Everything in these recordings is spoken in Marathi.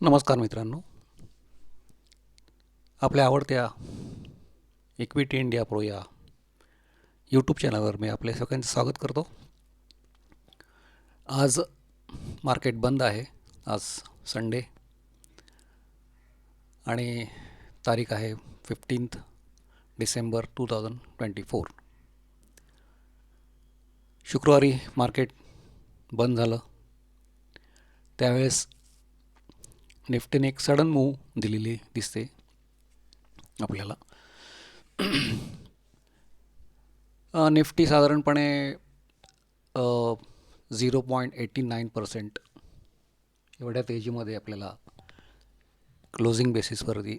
नमस्कार मित्रांनो, आपल्या आवडत्या इक्विटी इंडिया प्रो या यूट्यूब चॅनलवर मी आपले सगळ्यांचं स्वागत करतो. आज मार्केट बंद आहे. आज संडे आणि तारीख आहे 15 डिसेंबर 2024. शुक्रवारी मार्केट बंद झालं. त्यावेळेस निफ्टीने एक सडन मूव्ह दिलेली दिसते आपल्याला. निफ्टी साधारणपणे 0.89% एवढ्या तेजीमध्ये आपल्याला क्लोजिंग बेसिसवरती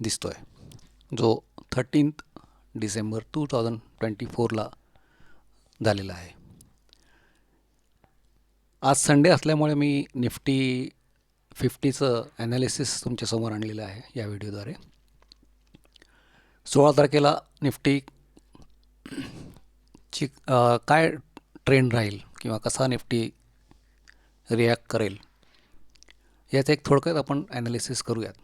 दिसतो आहे, जो 13 डिसेंबर 2024ला झालेला आहे. आज संडे असल्यामुळे मी निफ्टी 50चं ॲनालिसिस तुमच्यासमोर आणलेलं आहे या व्हिडिओद्वारे. 16 तारखेला निफ्टी ची काय ट्रेंड राहील किंवा कसा निफ्टी रिॲक्ट करेल याचं एक थोडक्यात आपण ॲनालिसिस करूयात.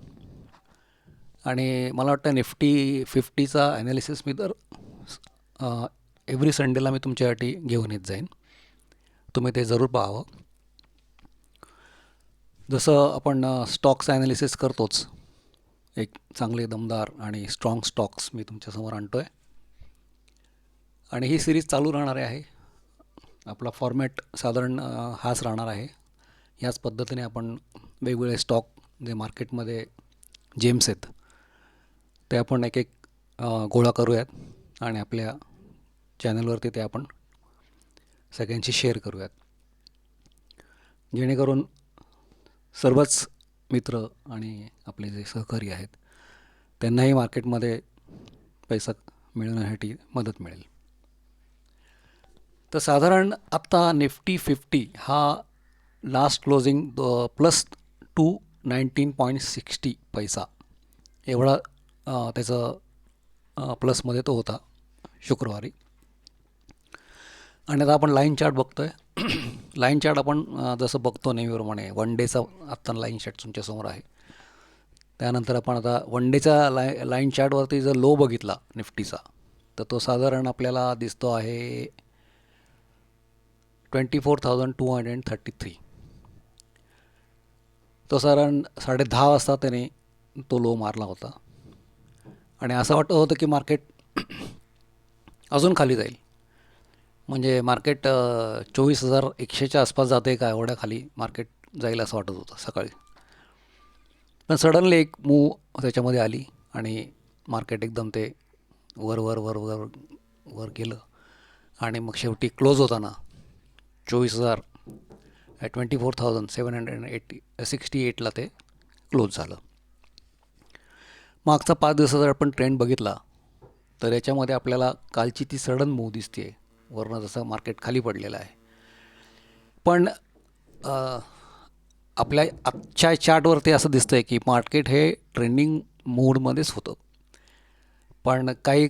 आणि मला वाटतं निफ्टी 50चा ॲनालिसिस मी तर एव्हरी संडेला मी तुमच्यासाठी घेऊन येत जाईन. तुम्ही ते जरूर पाहावं. जसं आपण स्टॉक्स ॲनालिसिस करतोच, एक चांगले दमदार आणि स्ट्रॉंग स्टॉक्स मी तुमच्यासमोर आणतो आहे. आणि ही सिरीज चालू राहणार आहे. आपला फॉर्मॅट साधारण हाच राहणार आहे. याच पद्धतीने आपण वेगवेगळे स्टॉक जे मार्केटमध्ये जेम्स आहेत ते आपण एक एक गोळा करूयात आणि आपल्या चॅनलवरती ते आपण सगळ्यांशी शेअर करूयात, जेणेकरून सर्वच मित्र आणि आपले जे सहकारी आहेत त्यांनाही मार्केटमध्ये पैसा मिळवण्यासाठी मदत मिळेल. तर साधारण आत्ता निफ्टी 50 हा लास्ट क्लोजिंग +219.60 पैसा एवढा त्याचं प्लसमध्ये तो होता शुक्रवारी. आणि आता आपण लाईन चार्ट बघतो आहे. लाईन चार्ट आपण जसं बघतो नेहमीप्रमाणे वन डेचा आत्ता लाईन चार्ट तुमच्यासमोर आहे. त्यानंतर आपण आता वन डेचा लाईन चार्टवरती जर लो बघितला निफ्टीचा तर तो साधारण आपल्याला दिसतो आहे 24,233. तो साधारण 10:30 वाजता त्याने तो लो मारला होता आणि असं वाटत होतं की मार्केट अजून खाली जाईल. म्हणजे मार्केट 24,100च्या आसपास जाते का एवढ्या खाली मार्केट जाईल असं वाटत होतं सकाळी. पण सडनली एक मूव त्याच्यामध्ये आली आणि मार्केट एकदम ते वर वर वर वर वर गेलं आणि मग शेवटी क्लोज होताना 24,768ला ते क्लोज झालं. मागचा 5 दिवसाचा जर आपण ट्रेंड बघितला तर याच्यामध्ये आपल्याला कालची ती सडन मूव दिसते आहे, वरनं जसं मार्केट खाली पडलेलं आहे. पण आपल्या आजच्या चार्टवरती असं दिसतं आहे की मार्केट हे ट्रेंडिंग मूडमध्येच होतं. पण काही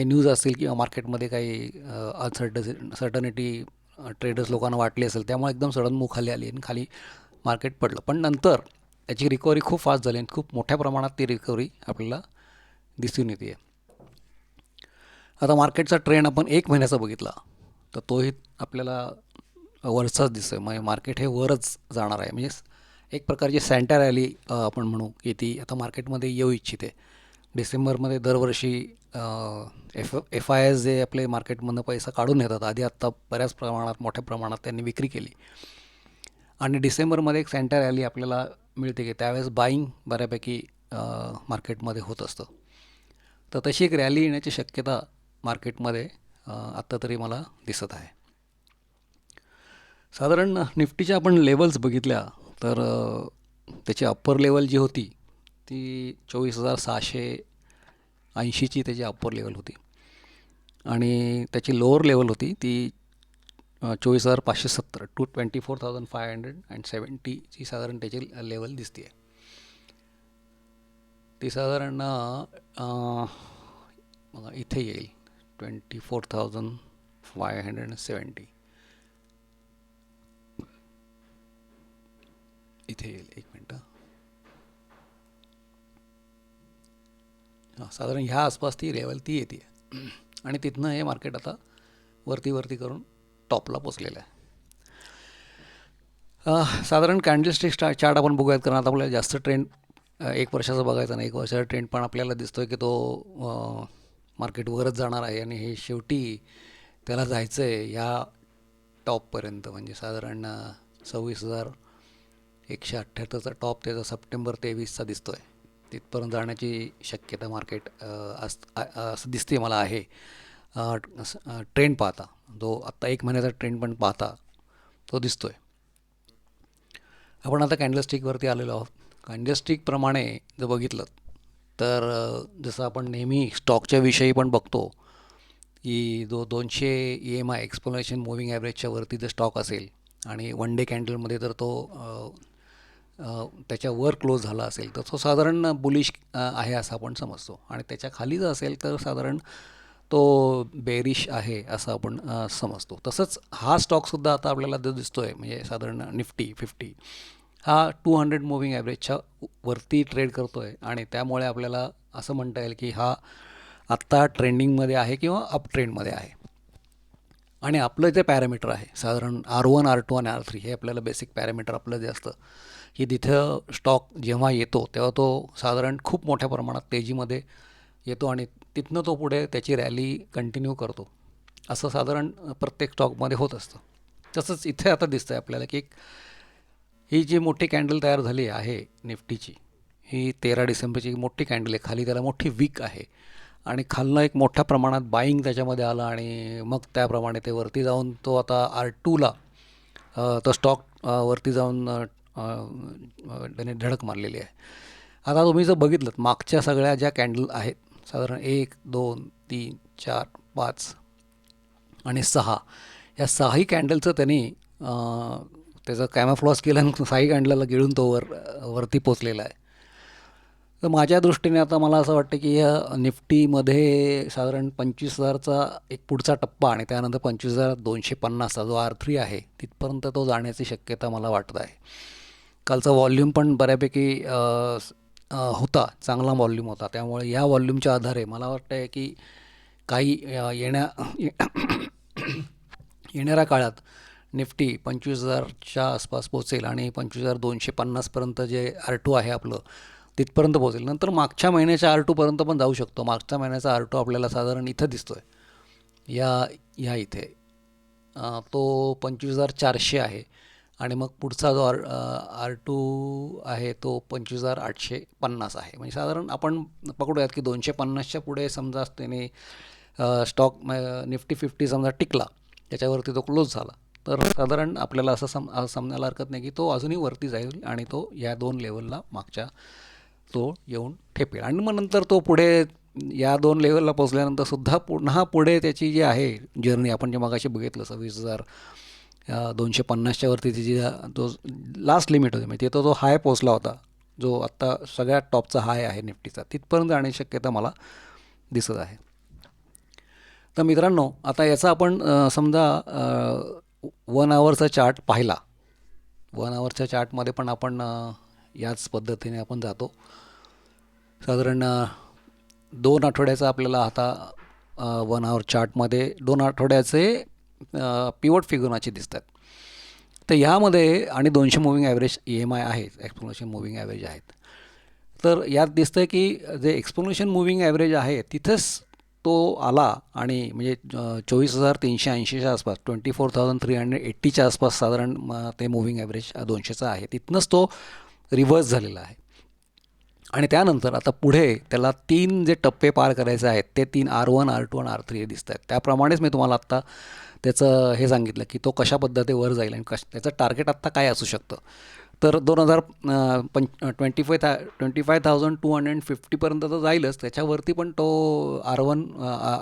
न्यूज असतील किंवा मार्केटमध्ये काही सर्टनिटी ट्रेडर्स लोकांना वाटली असेल, त्यामुळे एकदम सडन मूव खाली आली आणि खाली मार्केट पडलं. पण नंतर त्याची रिकव्हरी खूप फास्ट झाली आणि खूप मोठ्या प्रमाणात ती रिकव्हरी आपल्याला दिसून येते. आता मार्केटचा ट्रेंड आपण 1 महिन्याचा बघितला तर तोही आपल्याला वरचाच दिसतोय. म्हणजे मार्केट हे वरच जाणार आहे. म्हणजे एक प्रकारची सँटा रॅली आपण म्हणू की ती आता मार्केटमध्ये येऊ इच्छिते. डिसेंबरमध्ये दरवर्षी FIs जे आपले मार्केटमधनं पैसा काढून येतात, आत्ता बऱ्याच प्रमाणात मोठ्या प्रमाणात त्यांनी विक्री केली आणि डिसेंबरमध्ये एक सँटा रॅली आपल्याला मिळते की त्यावेळेस बाईंग बऱ्यापैकी मार्केटमध्ये होत असतं. तर तशी एक रॅली येण्याची शक्यता मार्केटमध्ये आत्ता तरी मला दिसत आहे. साधारण निफ्टीच्या आपण लेवल्स बघितल्या तर त्याची अप्पर लेवल जी होती ती 24,680ची त्याची अप्पर लेवल होती आणि त्याची लोअर लेवल होती ती 24,570 टू 24,570ची साधारण त्याची लेवल दिसते आहे. ती साधारण इथे येईल 24,570. इथे येईल, एक मिनटं. हां, साधारण ह्या आसपास ती लेवल ती येते आणि तिथनं हे मार्केट आता वरती वरती करून टॉपला पोचलेलं आहे. साधारण कॅन्डलस्टिक चार्ट आपण बघूयात, कारण आता आपल्याला जास्त ट्रेंड एक वर्षाचा बघायचा नाही. एक वर्षाचा ट्रेंड पण आपल्याला दिसतोय की तो मार्केट वरच जाणार आहे आणि हे शेवटी त्याला जायचं आहे या टॉपपर्यंत. म्हणजे साधारण 26,178चा टॉप त्याचा सप्टेंबर 23चा दिसतोय. तिथपर्यंत जाण्याची शक्यता मार्केट असं दिसते मला आहे. ट्रेंड पाहता, जो आत्ता एक महिन्याचा ट्रेंड पण पाहता तो दिसतोय. आपण आता कॅन्डलस्टिकवरती आलेलो आहोत. कॅन्डलस्टिकप्रमाणे जर बघितलं तर जसं आपण नेहमी स्टॉकच्या विषयी पण बघतो की जो 200 EMI एक्सपोनेन्शियल मूव्हिंग ॲव्हरेजच्या वरती जर स्टॉक असेल आणि वन डे कॅन्डलमध्ये तर तो त्याच्यावर क्लोज झाला असेल तर तो साधारण बुलिश आहे असं आपण समजतो, आणि त्याच्या खाली जर असेल तर साधारण तो बेरिश आहे असं आपण समजतो. तसंच हा स्टॉकसुद्धा आता आपल्याला जो दिसतो आहे, म्हणजे साधारण निफ्टी 50 हा 200 मूव्हिंग ॲव्हरेजच्या वरती ट्रेड करतो आहे, आणि त्यामुळे आपल्याला असं म्हणता येईल की हा आत्ता ट्रेंडिंगमध्ये आहे किंवा अप ट्रेंडमध्ये आहे. आणि आपलं जे पॅरामीटर आहे साधारण R1, R2 आणि R3 हे आपल्याला बेसिक पॅरामीटर आपलं जे असतं की तिथं स्टॉक जेव्हा येतो तेव्हा तो साधारण खूप मोठ्या प्रमाणात तेजीमध्ये येतो आणि तिथनं तो पुढे त्याची रॅली कंटिन्यू करतो, असं साधारण प्रत्येक स्टॉकमध्ये होत असतं. तसंच इथे आता दिसतं आहे आपल्याला की ही जी मोठी कॅन्डल तयार झाली आहे निफ्टीची, ही 13 डिसेंबरची मोठी कॅन्डल आहे. खाली त्याला मोठी विक आहे आणि खालनं एक मोठ्या प्रमाणात बाईंग त्याच्यामध्ये आलं आणि मग त्याप्रमाणे ते वरती जाऊन तो आता R2ला तो स्टॉक वरती जाऊन त्याने धडक मारलेली आहे. आता तुम्ही जर बघितलं मागच्या सगळ्या ज्या कॅन्डल आहेत साधारण 1, 2, 3, 4, 5 आणि 6, या 6ही कॅन्डलचं त्यांनी त्याचं कॅमोफ्लॉज केलं आणि 6ही कॅन्डलला गिळून तो वरती पोचलेला आहे. तर माझ्या दृष्टीने आता मला असं वाटतं की या निफ्टीमध्ये साधारण 25,000चा एक पुढचा टप्पा आणि त्यानंतर 25,250चा जो R3 आहे तिथपर्यंत तो जाण्याची शक्यता मला वाटत आहे. कालचा व्हॉल्यूम पण बऱ्यापैकी होता, चांगला व्हॉल्यूम होता. त्यामुळे या व्हॉल्यूमच्या आधारे मला वाटतं आहे की काही येणाऱ्या काळात निफ्टी 25,000च्या आसपास पोचेल आणि 25,250पर्यंत जे R2 आहे आपलं तिथपर्यंत पोहोचेल. नंतर मागच्या महिन्याच्या R2पर्यंत पण जाऊ शकतो. मागच्या महिन्याचा R2 आपल्याला साधारण इथं दिसतो आहे, ह्या इथे तो 25,400 आहे आणि मग पुढचा जो R2 आहे तो 25,850 आहे. म्हणजे साधारण आपण पकडूयात की 250च्या पुढे समजा त्याने स्टॉक निफ्टी 50 समजा टिकला, त्याच्यावरती तो क्लोज झाला, तर साधारण आपल्याला असं समजायला हरकत नाही की तो अजूनही वरती जाईल आणि तो या 2 लेवलला मागच्या तो येऊन ठेपेल. आणि मग नंतर तो पुढे या 2 लेवलला पोचल्यानंतर सुद्धा पुन्हा पुढे त्याची जी आहे जर्नी आपण जे मगाशी बघितलं 26,250च्या वरती जी जो लास्ट लिमिट होती, म्हणजे तो हाय पोचला होता जो आत्ता सगळ्यात टॉपचा हाय आहे निफ्टीचा, तिथपर्यंत जाण्याची शक्यता मला दिसत आहे. तर मित्रांनो, आता याचा आपण समजा 1 आवरचा चार्ट पाहिला. 1 आवरच्या चार्टमध्ये पण आपण याच पद्धतीने आपण जातो. साधारण 2 आठवड्याचा आपल्याला आता 1 आवर चार्टमध्ये 2 आठवड्याचे पिवट फिबोनाची दिसतात. तर ह्यामध्ये आणि 200 मूव्हिंग ॲव्हरेज EMI आहेत, एक्सपोनेन्शियल मूव्हिंग ॲव्हरेज आहेत. तर यात दिसतं आहे की जे एक्सपोनेन्शियल मूव्हिंग ॲव्हरेज आहे तिथंच तो आला आणि म्हणजे 24,380च्या आसपास 24,380च्या आसपास साधारण ते मूव्हिंग ॲव्हरेज 200चा आहे, तिथनंच तो रिव्हर्स झालेला आहे. आणि त्यानंतर आता पुढे त्याला 3 जे टप्पे पार करायचे आहेत ते 3 R1, R2 आणि R3 हे दिसत आहेत. त्याप्रमाणेच मी तुम्हाला आत्ता त्याचं हे सांगितलं की तो कशा पद्धतीवर जाईल आणि त्याचं टार्गेट आत्ता काय असू शकतं. तर 25,250पर्यंत तर जाईलच, त्याच्यावरती पण तो R1,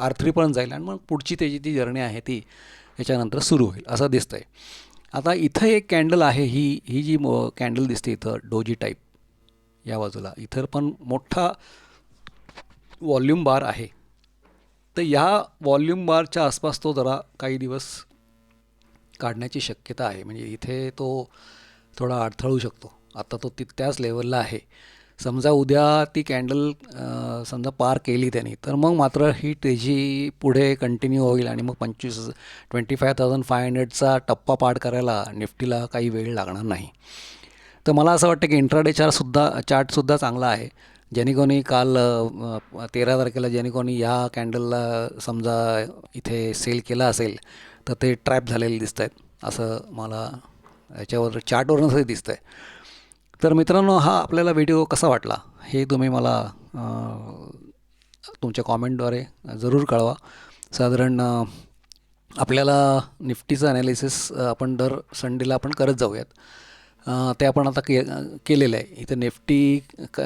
R3पर्यंत जाईल आणि मग पुढची त्याची ती जर्नी आहे ती याच्यानंतर सुरू होईल असं दिसतं आहे. आता इथं एक कॅन्डल आहे, ही जी कॅन्डल दिसते इथं डोजी टाईप या बाजूला, इथं पण मोठा व्हॉल्यूम बार आहे. तर या व्हॉल्यूम बारच्या आसपास तो जरा काही दिवस काढण्याची शक्यता आहे. म्हणजे इथे तो थोडा अडथळू शकतो आता तो त्याच लेवलला आहे. समजा उद्या ती कॅन्डल समजा पार केली त्याने, तर मग मात्र ही तेजी पुढे कंटिन्यू होईल आणि मग 25,500चा टप्पा पार करायला निफ्टीला काही वेळ लागणार नाही. तर मला असं वाटतं की इंट्राडे चार्टसुद्धा चांगला आहे. ज्याने कोणी काल 13 तारखेला ज्याने कोणी ह्या कॅन्डलला समजा इथे सेल केला असेल, तर ते ट्रॅप झालेले दिसत आहेत असं मला याच्यावर चार्टवरूनच दिसतं आहे. तर मित्रांनो, हा आपल्याला व्हिडिओ कसा वाटला हे तुम्ही मला तुमच्या कॉमेंटद्वारे जरूर कळवा. साधारण आपल्याला निफ्टीचं ॲनालिसिस आपण दर संडेला आपण करत जाऊयात. ते आपण आता केलेलं आहे. इथं निफ्टी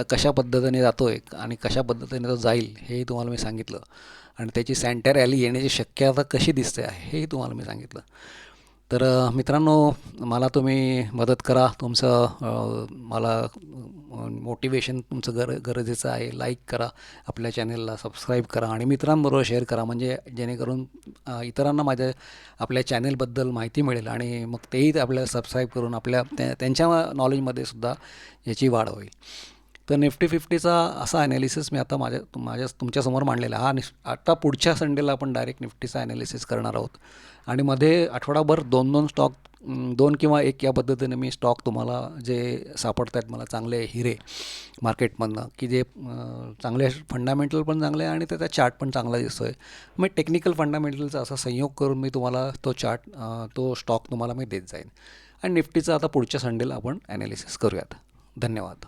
कशा पद्धतीने जातो आहे आणि कशा पद्धतीने तो जाईल हे तुम्हाला मी सांगितलं, आणि त्याची सँटर रॅली येण्याची शक्यता कशी दिसते आहे हेही तुम्हाला मी सांगितलं. तर मित्रांनो, मला तुम्ही मदत करा. मला मोटिवेशन तुमचं गरजेचं आहे. लाईक करा, आपल्या चॅनेलला सबस्क्राईब करा आणि मित्रांबरोबर शेअर करा, म्हणजे जेणेकरून इतरांना आपल्या चॅनेलबद्दल माहिती मिळेल आणि मग तेही आपल्याला सबस्क्राईब करून त्यांच्या नॉलेजमध्ये सुद्धा याची वाढ होईल. तर निफ्टी 50चा असा ॲनालिसिस मी आता तुमच्यासमोर मांडलेला. आता पुढच्या संडेला आपण डायरेक्ट निफ्टीचा ॲनालिसिस करणार आहोत आणि मध्ये आठवडाभर 2-2 स्टॉक, 2 किंवा 1 या पद्धतीने मी स्टॉक तुम्हाला जे सापडत आहेत मला चांगले हिरे मार्केटमधनं, की जे चांगले फंडामेंटल पण चांगले आहे आणि त्याचा चार्ट पण चांगला दिसतो आहे. मग टेक्निकल फंडामेंटलचा असा संयोग करून मी तुम्हाला तो स्टॉक तुम्हाला मी देत जाईन आणि निफ्टीचा आता पुढच्या संडेला आपण ॲनालिसिस करूयात. धन्यवाद.